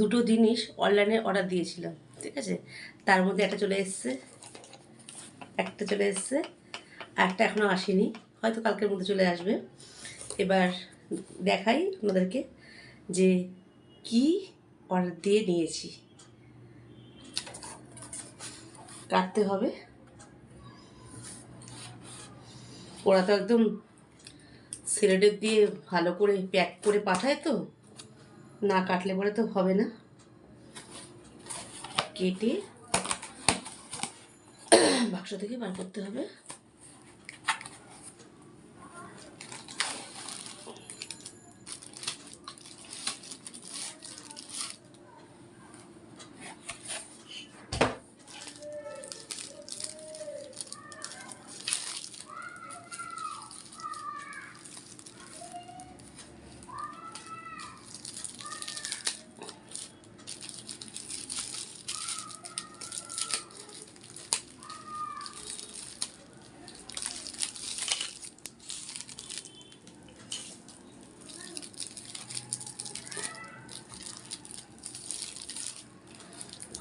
দুটো জিনিস অনলাইনে অর্ডার দিয়েছিলাম, ঠিক আছে। তার মধ্যে একটা চলে এসছে, আর একটা এখনও আসেনি, হয়তো কালকের মধ্যে চলে আসবে। এবার দেখাই আপনাদেরকে যে কি অর্ডার দিয়ে নিয়েছি। কাটতে হবে, ওরা তো একদম সিলেটের দিয়ে ভালো করে প্যাক করে পাঠায়, তো না কাটলে পরে তো হবে না। কেটে বাক্স থেকে বার করতে হবে।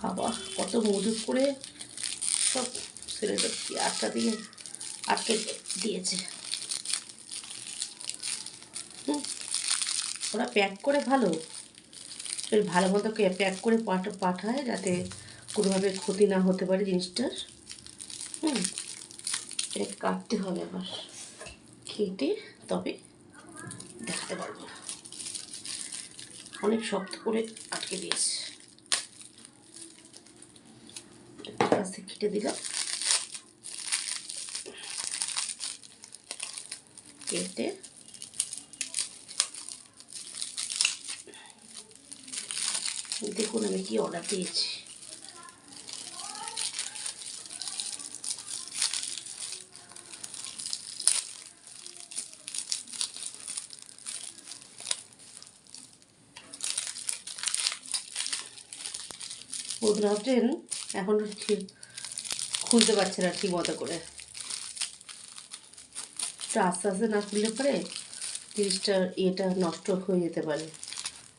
বাবা, কত মজুত করে সব সিলেটের আটকা দিয়ে আটকে দিয়েছে। ওরা প্যাক করে ভালো মতো প্যাক করে পাঠায়, যাতে কোনোভাবে ক্ষতি না হতে পারে জিনিসটার। এটা কাটতে হবে, আবার কেটে তবে দেখাতে পারবো। অনেক শক্ত করে আটকে দিয়েছে, কাছ থেকে কেটে দিলাম। কেটে দেখুন আমি কি অর্ডার দিয়েছি। বন্ধুরা ভাবছেন এখন খুলতে পারছে না ঠিক মতো করে, আস্তে আস্তে না খুললে পরে জিনিসটা এটা নষ্ট হয়ে যেতে পারে,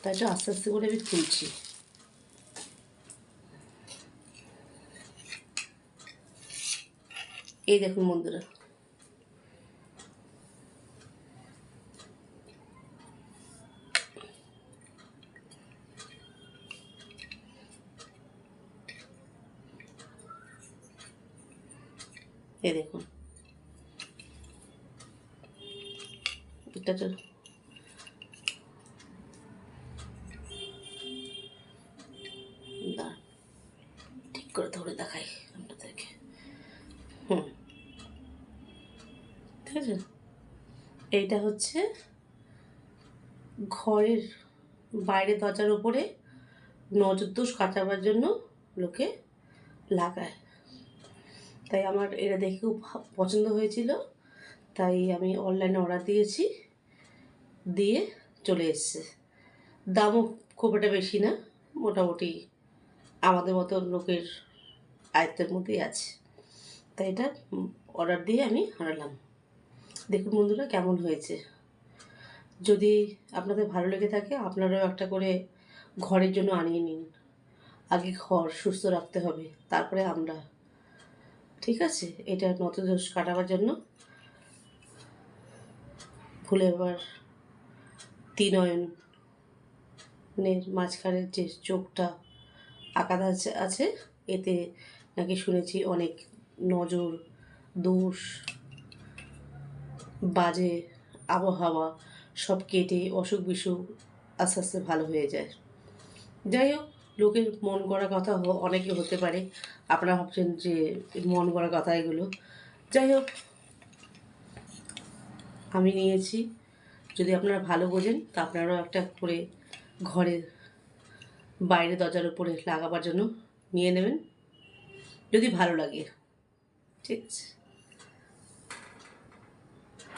তাই তো আস্তে আস্তে করে আমি খুলছি। এই দেখুন বন্ধুরা, এই দেখুন এটা তো ঠিক করে ধরে দেখাই আপনাদেরকে। ঠিক আছে, এইটা হচ্ছে ঘরের বাইরে দরজার উপরে নজর দোষ কাটাবার জন্য লোকে লাগায়। তাই আমার এটা দেখে খুব পছন্দ হয়েছিল, তাই আমি অনলাইনে অর্ডার দিয়েছি, দিয়ে চলে এসছে। দামও খুব একটা বেশি না, মোটামুটি আমাদের মতো লোকের আয়ত্তের মধ্যেই আছে। তাই এটা অর্ডার দিয়ে আমি আনালাম। দেখুন বন্ধুরা কেমন হয়েছে। যদি আপনাদের ভালো লেগে থাকে আপনারাও একটা করে ঘরের জন্য আনিয়ে নিন। আগে ঘর সুস্থ রাখতে হবে, তারপরে আমরা, ঠিক আছে। এটা নতদোষ কাটাবার জন্য ভুলে আবার ত্রিনয়নের মাঝখানের যে চোখটা আঁকাটা আছে, এতে নাকি শুনেছি অনেক নজর দোষ, বাজে আবহাওয়া সব কেটে অসুখ বিসুখ আস্তে আস্তে ভালো হয়ে যায়। যাই হোক, লোকের মন গড়া কথা অনেকে হতে পারে, আপনারা ভাবছেন যে মন গড়া কথা এগুলো। যাই হোক, আমি নিয়েছি, যদি আপনারা ভালো বোঝেন তা আপনারাও একটা করে ঘরের বাইরে দরজার উপরে লাগাবার জন্য নিয়ে নেবেন, যদি ভালো লাগে, ঠিক আছে।